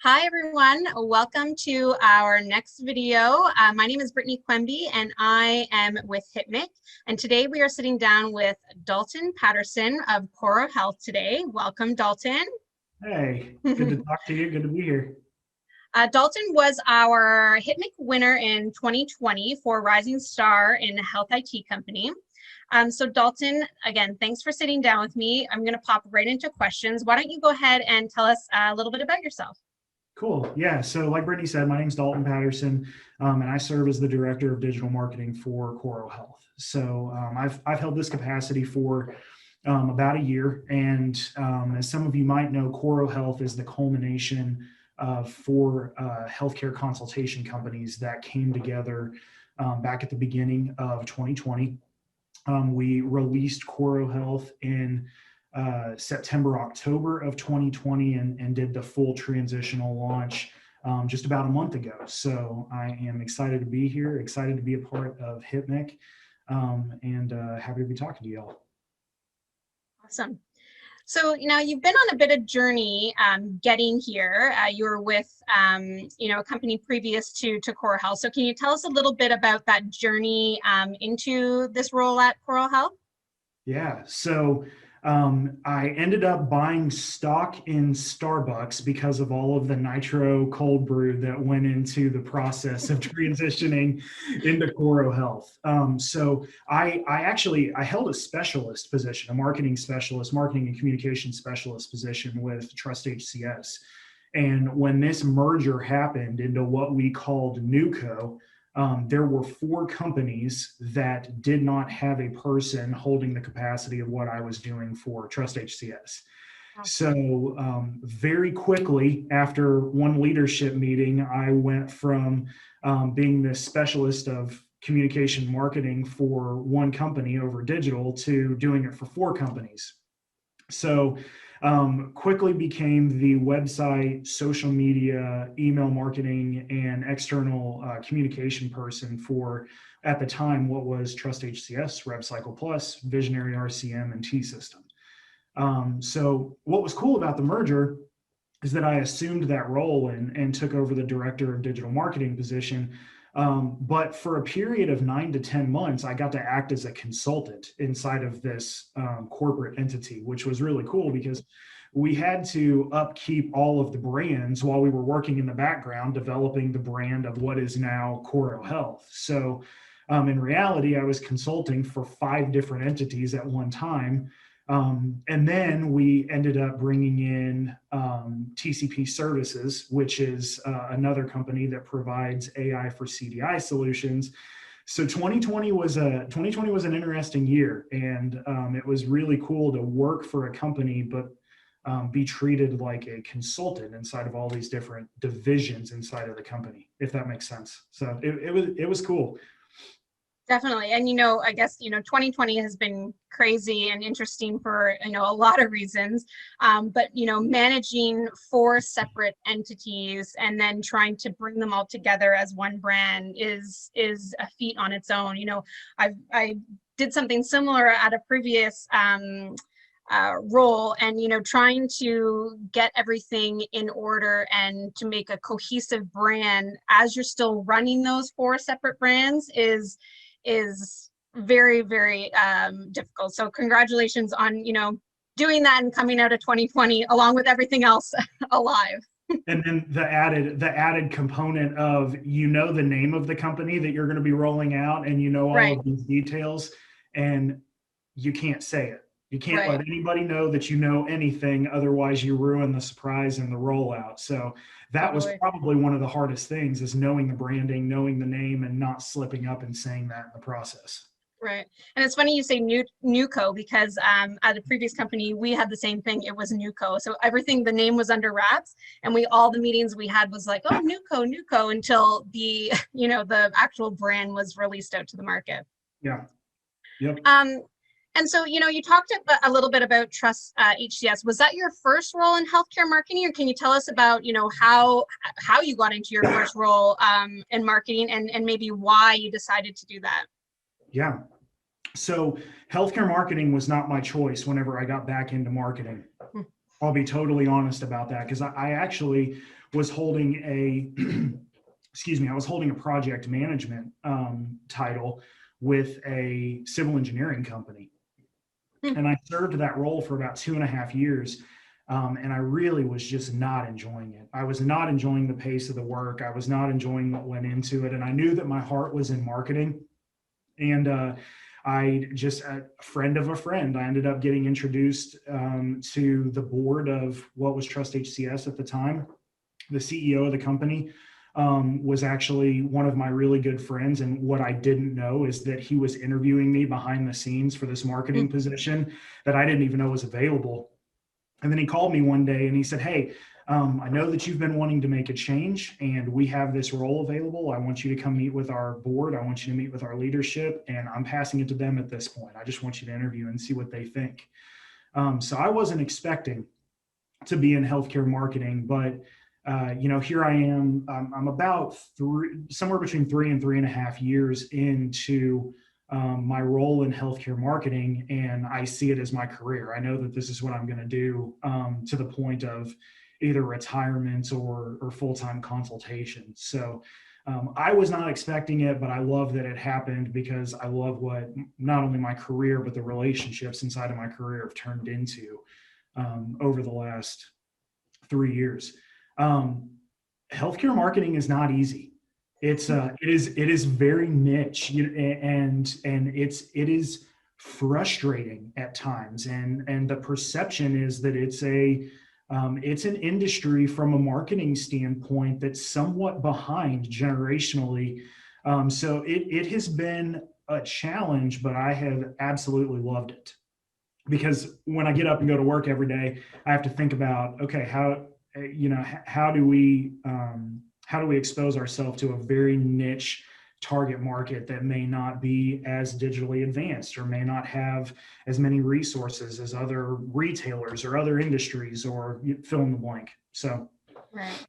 Hi, everyone. Welcome to our next video. My name is Brittany Quemby, and I am with HITMC. And today we are sitting down with Dalton Patterson of CorroHealth today. Welcome, Dalton. Hey, good to talk to you. Good to be here. Dalton was our HITMC winner in 2020 for Rising Star in a Health IT Company. So Dalton, again, thanks for sitting down with me. I'm going to pop right into questions. Why don't you go ahead and tell us a little bit about yourself? Cool. Yeah. So like Brittany said, my name's Dalton Patterson, and I serve as the Director of Digital Marketing for CorroHealth. So I've held this capacity for about a year. And as some of you might know, CorroHealth is the culmination of four healthcare consultation companies that came together back at the beginning of 2020. We released CorroHealth in September, October of 2020 and did the full transitional launch just about a month ago. So I am excited to be here, excited to be a part of HITMC, and happy to be talking to y'all. Awesome. So, you've been on a bit of journey getting here. You were with, a company previous to CorroHealth. So can you tell us a little bit about that journey into this role at CorroHealth? Yeah. So I ended up buying stock in Starbucks because of all of the nitro cold brew that went into the process of transitioning into CorroHealth. So I held a specialist position, a marketing specialist, marketing and communication specialist position with Trust HCS. And when this merger happened into what we called NewCo, there were four companies that did not have a person holding the capacity of what I was doing for Trust HCS. So very quickly after one leadership meeting, I went from being the specialist of communication marketing for one company over digital to doing it for four companies. So quickly became the website, social media, email marketing, and external communication person for, at the time, what was Trust HCS, RevCycle Plus, Visionary RCM, and T-System. So what was cool about the merger is that I assumed that role and took over the Director of Digital Marketing position. But for a period of 9 to 10 months, I got to act as a consultant inside of this corporate entity, which was really cool because we had to upkeep all of the brands while we were working in the background, developing the brand of what is now CorroHealth. So in reality, I was consulting for 5 different entities at one time. And then we ended up bringing in TCP Services, which is another company that provides AI for CDI solutions. So 2020 was an interesting year, and it was really cool to work for a company, but be treated like a consultant inside of all these different divisions inside of the company, if that makes sense. So it was cool. Definitely. And, I guess, 2020 has been crazy and interesting for, a lot of reasons. But, managing 4 separate entities and then trying to bring them all together as one brand is a feat on its own. I did something similar at a previous role, and, trying to get everything in order and to make a cohesive brand as you're still running those 4 separate brands is very, very difficult. So congratulations on, doing that and coming out of 2020 along with everything else alive. And then the added component of, the name of the company that you're going to be rolling out, and all Right. of these details, and you can't say it. You can't let anybody know that you know anything, otherwise you ruin the surprise and the rollout. So that was probably one of the hardest things, is knowing the branding, knowing the name, and not slipping up and saying that in the process. Right. And it's funny you say NewCo, because at a previous company, we had the same thing. It was NewCo. So everything, the name was under wraps, and all the meetings we had was like, oh, NewCo, until the, the actual brand was released out to the market. Yeah. Yep. And so, you talked a little bit about Trust HCS. Was that your first role in healthcare marketing, or can you tell us about, how you got into your first role in marketing, and maybe why you decided to do that? Yeah. So healthcare marketing was not my choice whenever I got back into marketing. I'll be totally honest about that, because I actually was holding I was holding a project management title with a civil engineering company. And I served that role for about 2.5 years. And I really was just not enjoying it. I was not enjoying the pace of the work. I was not enjoying what went into it. And I knew that my heart was in marketing. And I just, a friend of a friend, I ended up getting introduced to the board of what was Trust HCS at the time. The CEO of the company was actually one of my really good friends. And what I didn't know is that he was interviewing me behind the scenes for this marketing position that I didn't even know was available. And then he called me one day and he said, "Hey, I know that you've been wanting to make a change and we have this role available. I want you to come meet with our board. I want you to meet with our leadership, and I'm passing it to them at this point. I just want you to interview and see what they think." So I wasn't expecting to be in healthcare marketing, but here I am. I'm about somewhere between 3 and 3.5 years into my role in healthcare marketing, and I see it as my career. I know that this is what I'm going to do to the point of either retirement or full-time consultation. So I was not expecting it, but I love that it happened, because I love what not only my career, but the relationships inside of my career have turned into over the last 3 years. Healthcare marketing is not easy. It is very niche, and it is frustrating at times, and the perception is that it's an industry from a marketing standpoint that's somewhat behind generationally. So it has been a challenge, but I have absolutely loved it, because when I get up and go to work every day, I have to think about, okay, how do we expose ourselves to a very niche target market that may not be as digitally advanced or may not have as many resources as other retailers or other industries, or fill in the blank. So Right.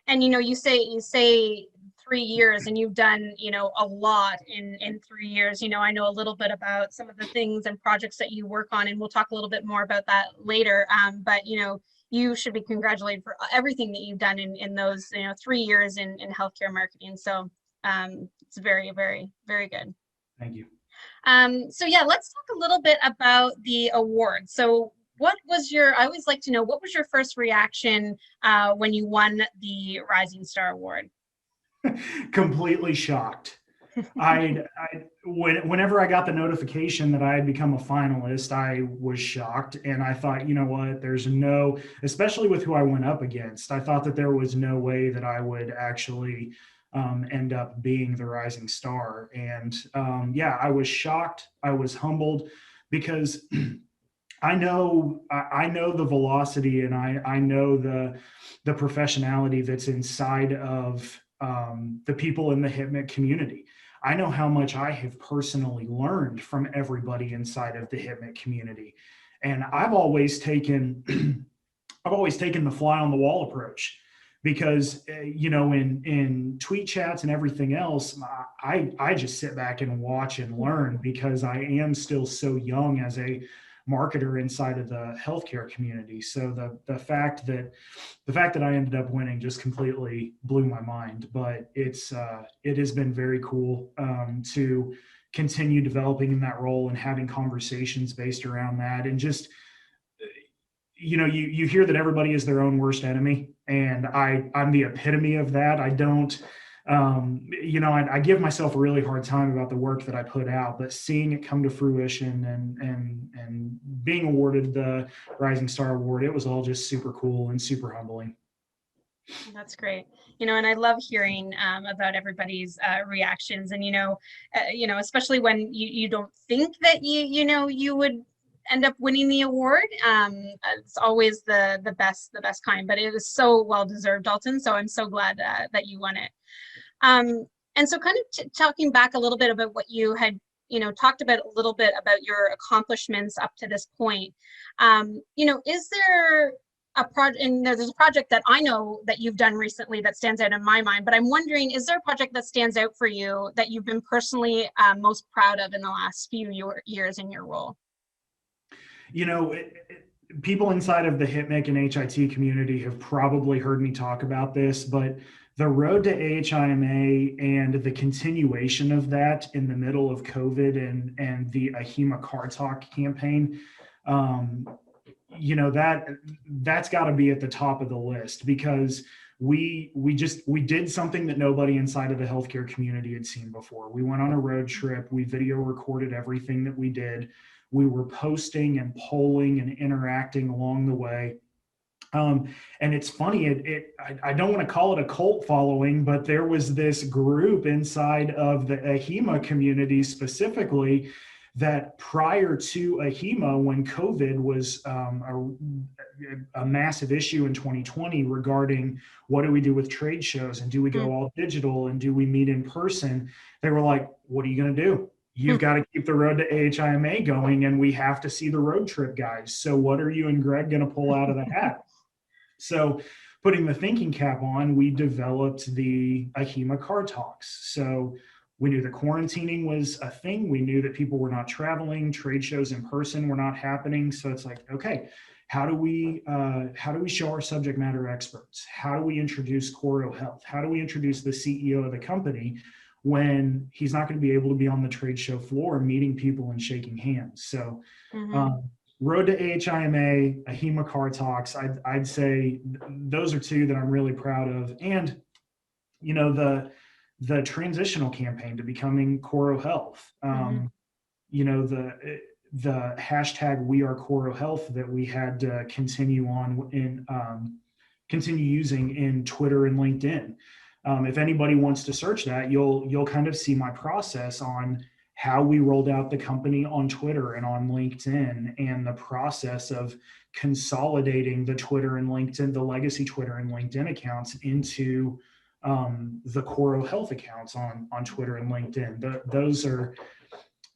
And you say 3 years, and you've done a lot in 3 years. I know a little bit about some of the things and projects that you work on, and we'll talk a little bit more about that later. But you should be congratulated for everything that you've done in those 3 years in healthcare marketing. So it's very, very, very good. thank you. So yeah, let's talk a little bit about the award. So I always like to know, what was your first reaction when you won the Rising Star Award? Completely shocked. Whenever I got the notification that I had become a finalist, I was shocked, and I thought, you know what, especially with who I went up against, I thought that there was no way that I would actually end up being the Rising Star. And I was shocked. I was humbled, because I know the velocity, and I know the professionality that's inside of the people in the HITMC community. I know how much I have personally learned from everybody inside of the HITMC community, and I've always taken the fly on the wall approach, because in tweet chats and everything else, I just sit back and watch and learn, because I am still so young as a marketer inside of the healthcare community. So the fact that I ended up winning just completely blew my mind. But it has been very cool to continue developing in that role and having conversations based around that. And just you hear that everybody is their own worst enemy, and I'm the epitome of that. I don't I give myself a really hard time about the work that I put out, but seeing it come to fruition and being awarded the Rising Star Award, it was all just super cool and super humbling. That's great. And I love hearing about everybody's reactions, and especially when you don't think that you would end up winning the award. It's always the best kind, but it was so well deserved, Dalton. So I'm so glad that you won it. And so kind of talking back a little bit about what you had talked about a little bit about your accomplishments up to this point. Is there a project, and there's a project that I know that you've done recently that stands out in my mind, but I'm wondering, is there a project that stands out for you that you've been personally most proud of in the last few years in your role? People inside of the HITMC and HIT community have probably heard me talk about this, but the road to AHIMA and the continuation of that in the middle of COVID and the AHIMA Car Talk campaign, that's got to be at the top of the list, because we did something that nobody inside of the healthcare community had seen before. We went on a road trip. We video recorded everything that we did. We were posting and polling and interacting along the way. And it's funny, I don't want to call it a cult following, but there was this group inside of the AHIMA community specifically that prior to AHIMA, when COVID was a massive issue in 2020 regarding what do we do with trade shows, and do we go all digital, and do we meet in person, they were like, what are you going to do? You've got to keep the road to AHIMA going, and we have to see the road trip guys. So what are you and Greg going to pull out of the hat? So putting the thinking cap on, we developed the AHIMA Car Talks. So we knew that quarantining was a thing. We knew that people were not traveling, trade shows in person were not happening. So it's like, okay, how do we show our subject matter experts? How do we introduce CorroHealth? How do we introduce the CEO of the company when he's not going to be able to be on the trade show floor meeting people and shaking hands? So road to AHIMA, AHIMA Car Talks, I'd say those are two that I'm really proud of. And, the transitional campaign to becoming CorroHealth, the hashtag We Are CorroHealth that we had to continue using in Twitter and LinkedIn. If anybody wants to search that, you'll kind of see my process on how we rolled out the company on Twitter and on LinkedIn, and the process of consolidating the Twitter and LinkedIn, the legacy Twitter and LinkedIn accounts into the CorroHealth accounts on Twitter and LinkedIn. Those are,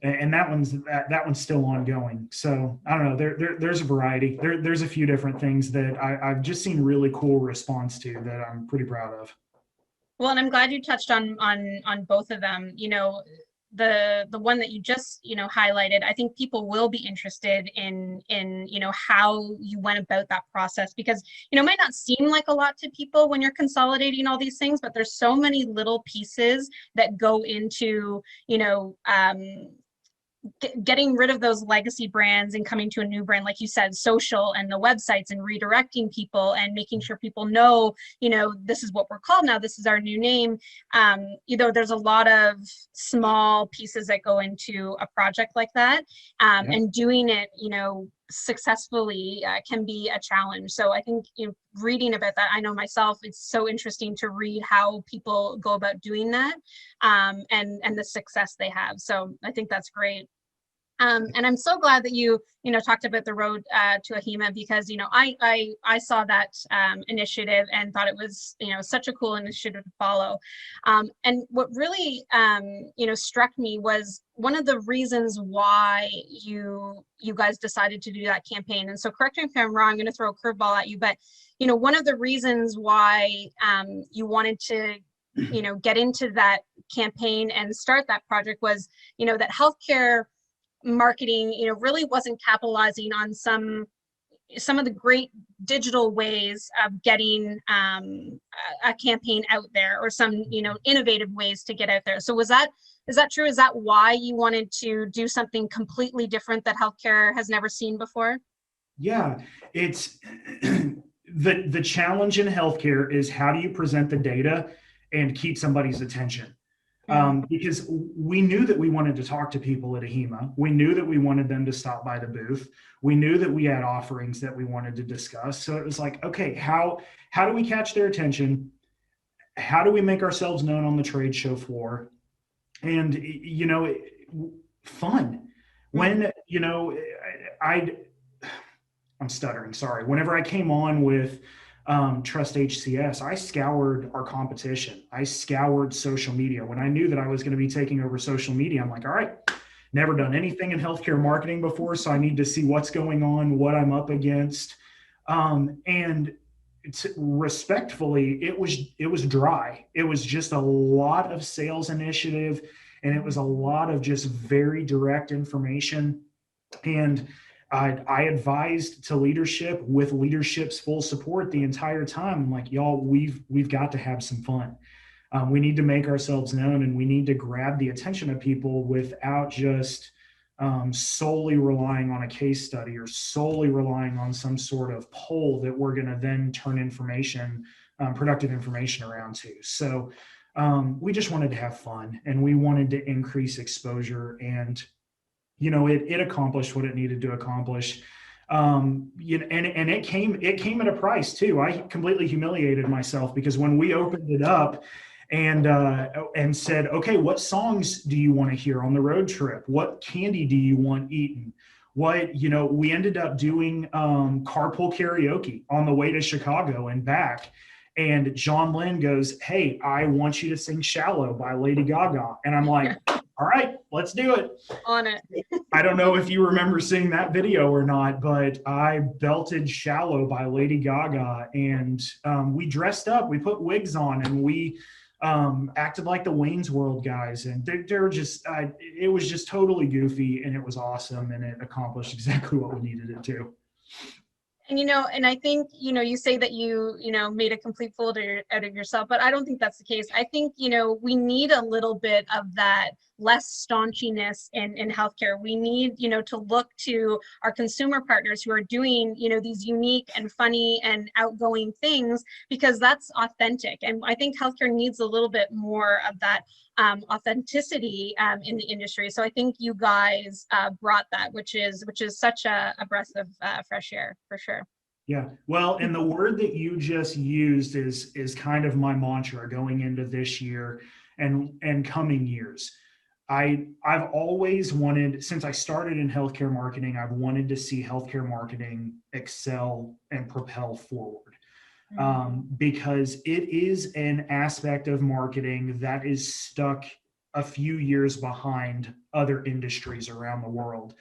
and that one's still ongoing. So I don't know, there's a variety. There's a few different things that I've just seen really cool response to that I'm pretty proud of. Well, and I'm glad you touched on both of them. The one that you just highlighted, I think people will be interested in how you went about that process, because it might not seem like a lot to people when you're consolidating all these things, but there's so many little pieces that go into getting rid of those legacy brands and coming to a new brand, like you said, social and the websites, and redirecting people and making sure people know, this is what we're called now, this is our new name. There's a lot of small pieces that go into a project like that, and doing it, successfully can be a challenge. So I think reading about that, I know myself, it's so interesting to read how people go about doing that, and the success they have. So I think that's great. And I'm so glad that you talked about the road to AHIMA, because I saw that initiative and thought it was such a cool initiative to follow. And what really struck me was one of the reasons why you guys decided to do that campaign. And so correct me if I'm wrong, I'm going to throw a curveball at you, but one of the reasons why you wanted to get into that campaign and start that project was that healthcare marketing really wasn't capitalizing on some of the great digital ways of getting a campaign out there, or some innovative ways to get out there. So is that true? Is that why you wanted to do something completely different that healthcare has never seen before? Yeah, it's the challenge in healthcare is, how do you present the data and keep somebody's attention? Because we knew that we wanted to talk to people at AHIMA. We knew that we wanted them to stop by the booth. We knew that we had offerings that we wanted to discuss. So it was like, okay, how do we catch their attention? How do we make ourselves known on the trade show floor? And, fun. When, I'm stuttering, sorry. Whenever I came on with Trust HCS, I scoured our competition. I scoured social media. When I knew that I was going to be taking over social media, I'm like, all right, never done anything in healthcare marketing before. So I need to see what's going on, what I'm up against. And respectfully, it was dry. It was just a lot of sales initiative, and it was a lot of just very direct information. And I advised to leadership with leadership's full support the entire time. I'm like, y'all, we've got to have some fun. We need to make ourselves known, and we need to grab the attention of people without just solely relying on a case study or solely relying on some sort of poll that we're going to then turn information, productive information around to. So we just wanted to have fun, and we wanted to increase exposure, and it accomplished what it needed to accomplish. And it came at a price too. I completely humiliated myself because when we opened it up and said, okay, what songs do you want to hear on the road trip? What candy do you want eaten? We ended up doing carpool karaoke on the way to Chicago and back. And John Lynn goes, hey, I want you to sing Shallow by Lady Gaga. And I'm like, all right, let's do it. On it. I don't know if you remember seeing that video or not, but I belted Shallow by Lady Gaga, and we dressed up, we put wigs on, and we acted like the Wayne's World guys. And they were just, it was just totally goofy, and it was awesome, and it accomplished exactly what we needed it to. And, and I think, you say that you made a complete fool out of yourself, but I don't think that's the case. I think, we need a little bit of that less staunchiness in healthcare. We need, to look to our consumer partners who are doing, these unique and funny and outgoing things, because that's authentic. And I think healthcare needs a little bit more of that authenticity in the industry. So I think you guys brought that, which is such a breath of fresh air, for sure. Yeah. Well, and the word that you just used is kind of my mantra going into this year and coming years. I've always wanted, since I started in healthcare marketing, I've wanted to see healthcare marketing excel and propel forward. Because it is an aspect of marketing that is stuck a few years behind other industries around the world.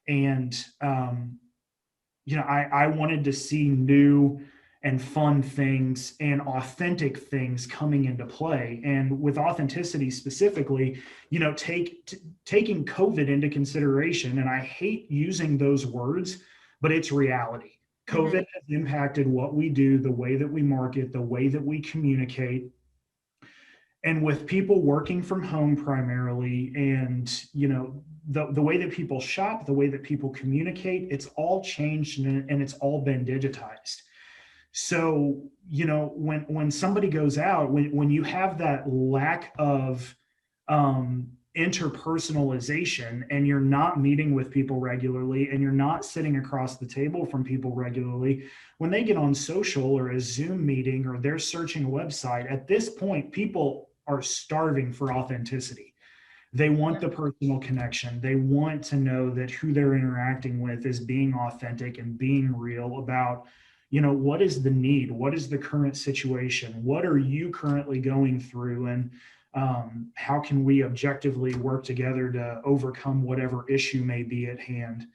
And, I wanted to see new and fun things and authentic things coming into play. And with authenticity specifically, taking COVID into consideration, and I hate using those words, but it's reality. COVID has impacted what we do, the way that we market, the way that we communicate. And with people working from home primarily, and the way that people shop, the way that people communicate, it's all changed, and it's all been digitized. So, when somebody goes out, when you have that lack of interpersonalization, and you're not meeting with people regularly, and you're not sitting across the table from people regularly, when they get on social or a Zoom meeting, or they're searching a website, at this point, people are starving for authenticity. They want the personal connection. They want to know that who they're interacting with is being authentic and being real about, what is the need? What is the current situation? What are you currently going through? And how can we objectively work together to overcome whatever issue may be at hand?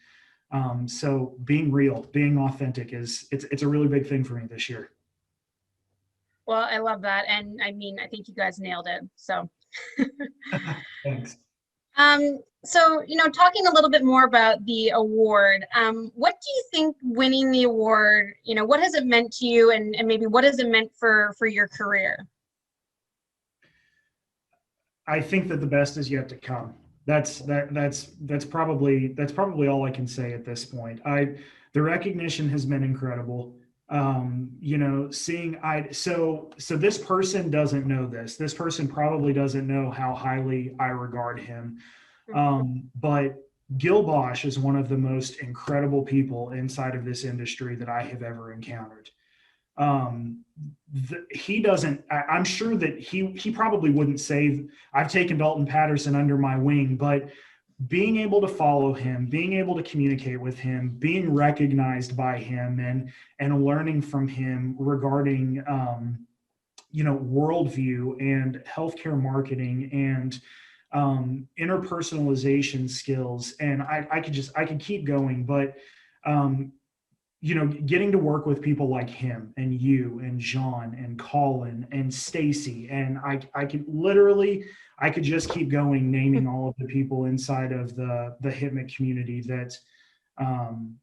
So being real, being authentic it's a really big thing for me this year. Well, I love that. And I mean, I think you guys nailed it. So Thanks. So, talking a little bit more about the award, what do you think winning the award, what has it meant to you, and maybe what has it meant for your career? I think that the best is yet to come. That's probably all I can say at this point. The recognition has been incredible. So this person doesn't know this. This person probably doesn't know how highly I regard him. But Gil Bosch is one of the most incredible people inside of this industry that I have ever encountered. He doesn't, I'm sure that he probably wouldn't say I've taken Dalton Patterson under my wing, but being able to follow him, being able to communicate with him, being recognized by him, and learning from him regarding, worldview and healthcare marketing and interpersonalization skills, and I could keep going, but getting to work with people like him and you and John and Colin and Stacy, and I could just keep going naming all of the people inside of the HITMC community that um,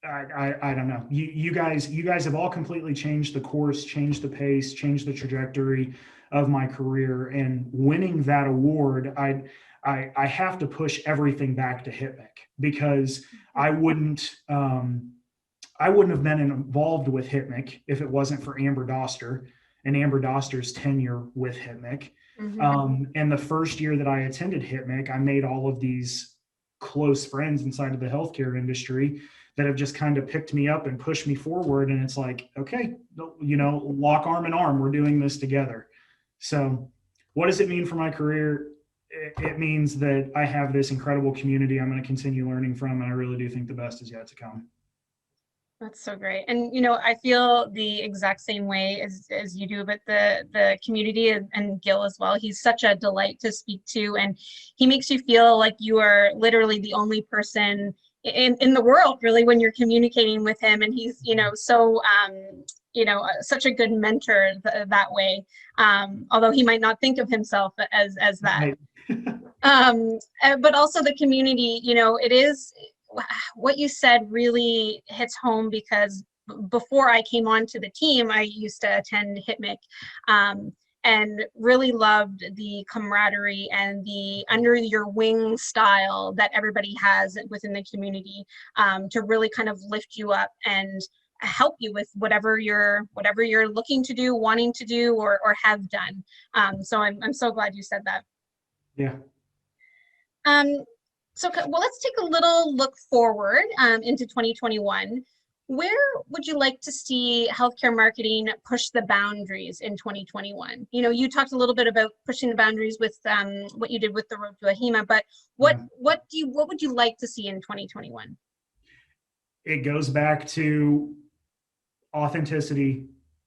I don't know. You guys have all completely changed the course, changed the pace, changed the trajectory of my career. And winning that award, I have to push everything back to HITMC, because I wouldn't have been involved with HITMC if it wasn't for Amber Doster and Amber Doster's tenure with HITMC. And the first year that I attended HITMC, I made all of these close friends inside of the healthcare industry that have just kind of picked me up and pushed me forward. And it's like, okay, lock arm in arm, we're doing this together. So what does it mean for my career? It means that I have this incredible community I'm going to continue learning from, and I really do think the best is yet to come. That's so great. And, I feel the exact same way as you do, but the community and Gil as well. He's such a delight to speak to, and he makes you feel like you are literally the only person in the world, really, when you're communicating with him. And he's, so, such a good mentor that way. Although he might not think of himself as that. Right. But also the community, it is, what you said really hits home, because before I came onto the team, I used to attend HITMC, and really loved the camaraderie and the under your wing style that everybody has within the community, to really kind of lift you up and help you with whatever you're looking to do, wanting to do, or have done. So I'm so glad you said that. Yeah. So, well, let's take a little look forward into 2021. Where would you like to see healthcare marketing push the boundaries in 2021? You talked a little bit about pushing the boundaries with what you did with the Road to AHIMA, but what would you like to see in 2021? It goes back to authenticity,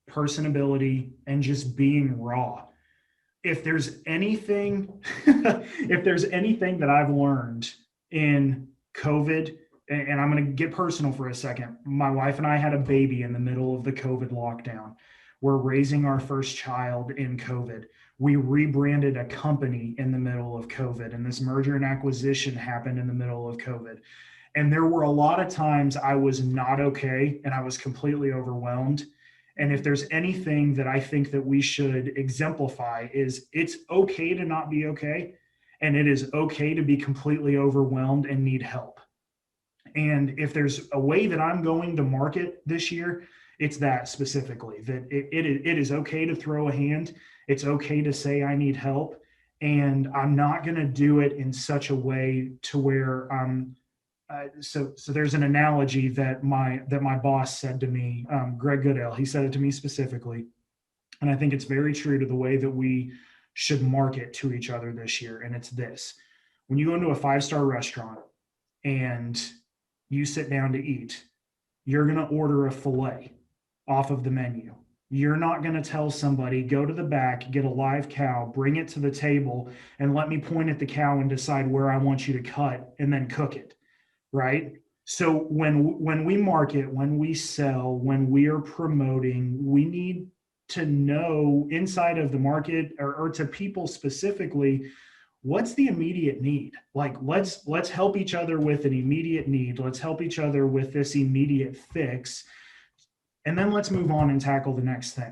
personability, and just being raw. If there's anything, that I've learned in COVID, and I'm going to get personal for a second. My wife and I had a baby in the middle of the COVID lockdown. We're raising our first child in COVID. We rebranded a company in the middle of COVID, and this merger and acquisition happened in the middle of COVID. And there were a lot of times I was not okay, and I was completely overwhelmed. And if there's anything that I think that we should exemplify, is it's okay to not be okay. And it is okay to be completely overwhelmed and need help. And if there's a way that I'm going to market this year, it's that specifically, that it is okay to throw a hand. It's okay to say I need help. And I'm not going to do it in such a way to where so there's an analogy that my boss said to me, Greg Goodell. He said it to me specifically, and I think it's very true to the way that we should market to each other this year. And it's this: when you go into a 5-star restaurant and you sit down to eat, you're going to order a filet off of the menu. You're not going to tell somebody, go to the back, get a live cow, bring it to the table, and let me point at the cow and decide where I want you to cut and then cook it. Right? So when we market, when we sell, when we are promoting, we need to know inside of the market, or to people specifically, what's the immediate need? Like, let's help each other with an immediate need. Let's help each other with this immediate fix. And then let's move on and tackle the next thing.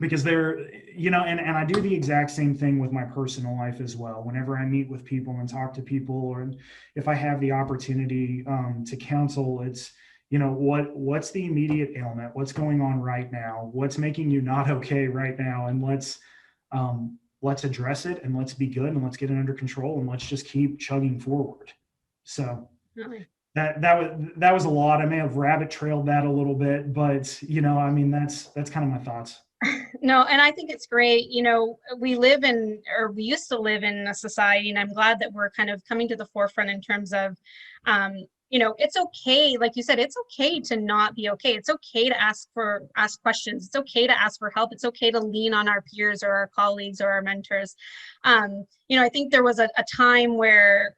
Because and I do the exact same thing with my personal life as well. Whenever I meet with people and talk to people, or if I have the opportunity to counsel, it's, what's the immediate ailment? What's going on right now? What's making you not okay right now? And let's address it, and let's be good, and let's get it under control, and let's just keep chugging forward. So really? that was a lot. I may have rabbit trailed that a little bit, but that's kind of my thoughts. No, and I think it's great. We used to live in a society, and I'm glad that we're kind of coming to the forefront in terms of it's okay. Like you said, it's okay to not be okay. It's okay to ask questions. It's okay to ask for help. It's okay to lean on our peers or our colleagues or our mentors. I think there was a time where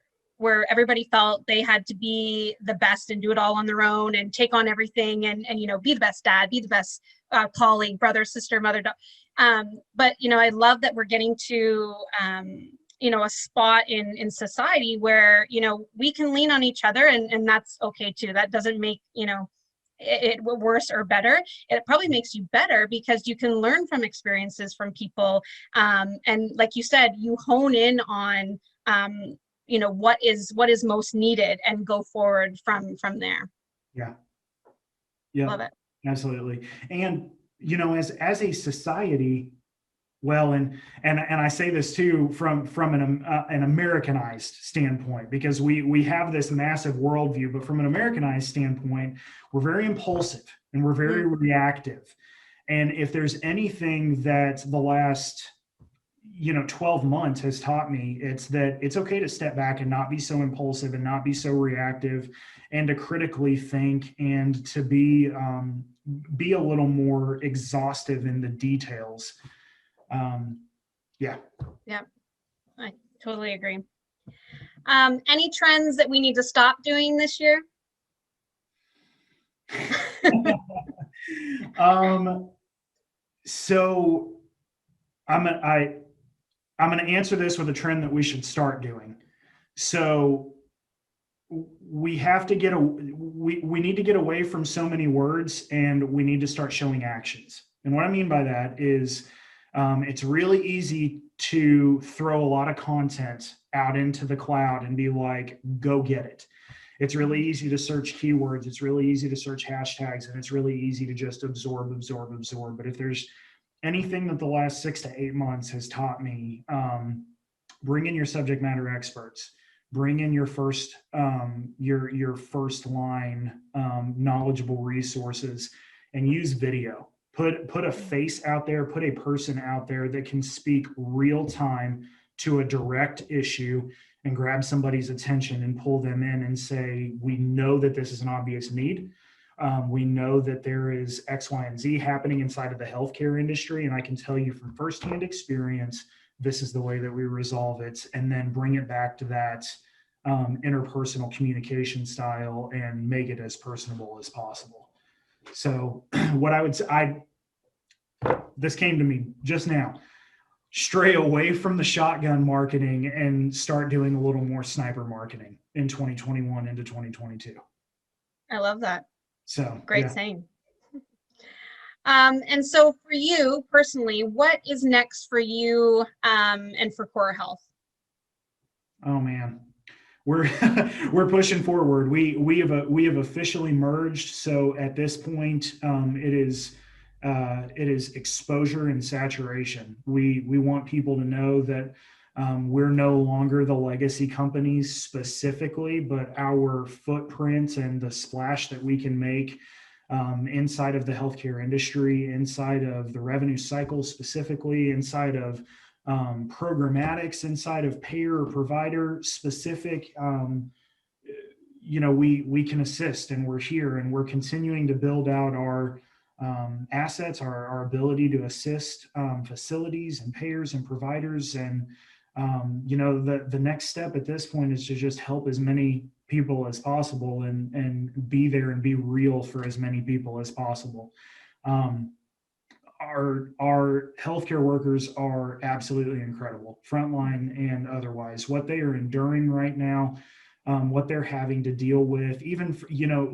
everybody felt they had to be the best and do it all on their own and take on everything and be the best dad, be the best colleague, brother, sister, mother, but I love that we're getting to a spot in society where we can lean on each other, and that's okay too. That doesn't make it worse or better. It probably makes you better because you can learn from experiences from people, and like you said, you hone in on what is most needed and go forward from there. Yeah. Love it. Absolutely. And as a society, well, and I say this too from an Americanized standpoint, because we have this massive worldview, but from an Americanized standpoint, we're very impulsive and we're very reactive. And if there's anything that the last 12 months has taught me, it's that it's okay to step back and not be so impulsive and not be so reactive, and to critically think and to be a little more exhaustive in the details. Yeah, I totally agree. Any trends that we need to stop doing this year? So I'm going to answer this with a trend that we should start doing. So we have to we need to get away from so many words, and we need to start showing actions. And what I mean by that is it's really easy to throw a lot of content out into the cloud and be like, go get it. It's really easy to search keywords. It's really easy to search hashtags, and it's really easy to just absorb. But if there's anything that the last 6 to 8 months has taught me, bring in your subject matter experts, bring in your first line knowledgeable resources, and use video. Put a face out there, put a person out there that can speak real time to a direct issue and grab somebody's attention and pull them in and say, we know that this is an obvious need. We know that there is X, Y, and Z happening inside of the healthcare industry. And I can tell you from firsthand experience, this is the way that we resolve it, and then bring it back to that interpersonal communication style and make it as personable as possible. So what I would say, this came to me just now, stray away from the shotgun marketing and start doing a little more sniper marketing in 2021 into 2022. I love that. So great saying. And so for you personally, what is next for you and for CorroHealth? Oh man, we're we're pushing forward. We have officially merged. So at this point, it is exposure and saturation. We want people to know that we're no longer the legacy companies specifically, but our footprint and the splash that we can make inside of the healthcare industry, inside of the revenue cycle specifically, inside of programmatics, inside of payer or provider specific, we can assist, and we're here, and we're continuing to build out our assets, our ability to assist facilities and payers and providers. And the next step at this point is to just help as many people as possible and be there and be real for as many people as possible. Our healthcare workers are absolutely incredible, frontline and otherwise. What they are enduring right now, what they're having to deal with, even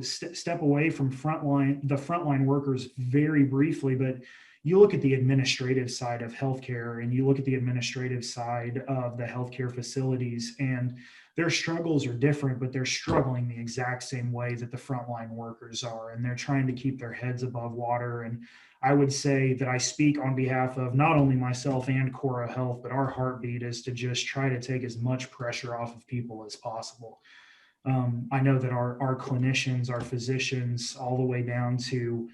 step away from the frontline workers very briefly, but you look at the administrative side of healthcare, and you look at the administrative side of the healthcare facilities, and their struggles are different, but they're struggling the exact same way that the frontline workers are, and they're trying to keep their heads above water. And I would say that I speak on behalf of not only myself and CorroHealth, but our heartbeat is to just try to take as much pressure off of people as possible. I know that our clinicians, our physicians, all the way down to,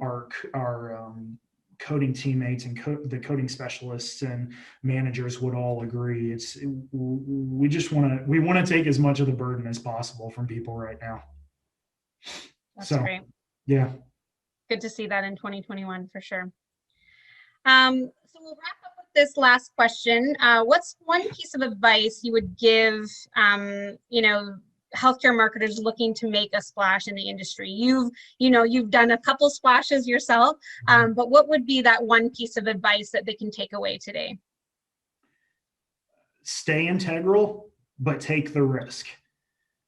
our coding teammates and the coding specialists and managers would all agree. We want to take as much of the burden as possible from people right now. That's so great. Yeah, Good to see that in 2021 for sure. So we'll wrap up with this last question. What's one piece of advice you would give, healthcare marketers looking to make a splash in the industry? You've done a couple splashes yourself, but what would be that one piece of advice that they can take away today? Stay integral, but take the risk.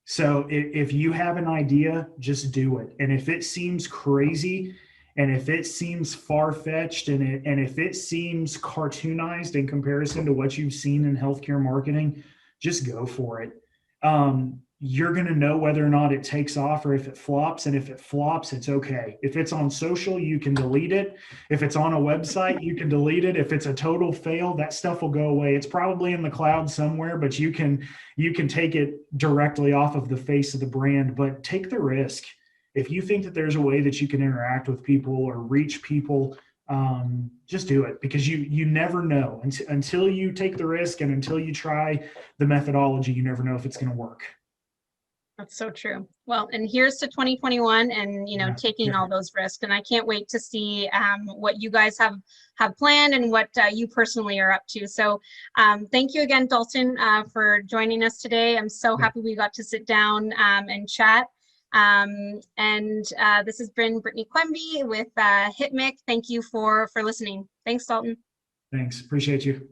So if you have an idea, just do it. And if it seems crazy, and if it seems far-fetched, and if it seems cartoonized in comparison to what you've seen in healthcare marketing, just go for it. You're going to know whether or not it takes off or if it flops. And if it flops, it's okay. If it's on social, you can delete it. If it's on a website, you can delete it. If it's a total fail, that stuff will go away. It's probably in the cloud somewhere, but you can take it directly off of the face of the brand. But take the risk. If you think that there's a way that you can interact with people or reach people, just do it, because you never know until you take the risk, and until you try the methodology, you never know if it's going to work. That's so true. Well, and here's to 2021 and, taking all those risks. And I can't wait to see what you guys have planned and what you personally are up to. So thank you again, Dalton, for joining us today. I'm so happy we got to sit down and chat. This has been Brittany Quemby with HITMC. Thank you for listening. Thanks, Dalton. Thanks. Appreciate you.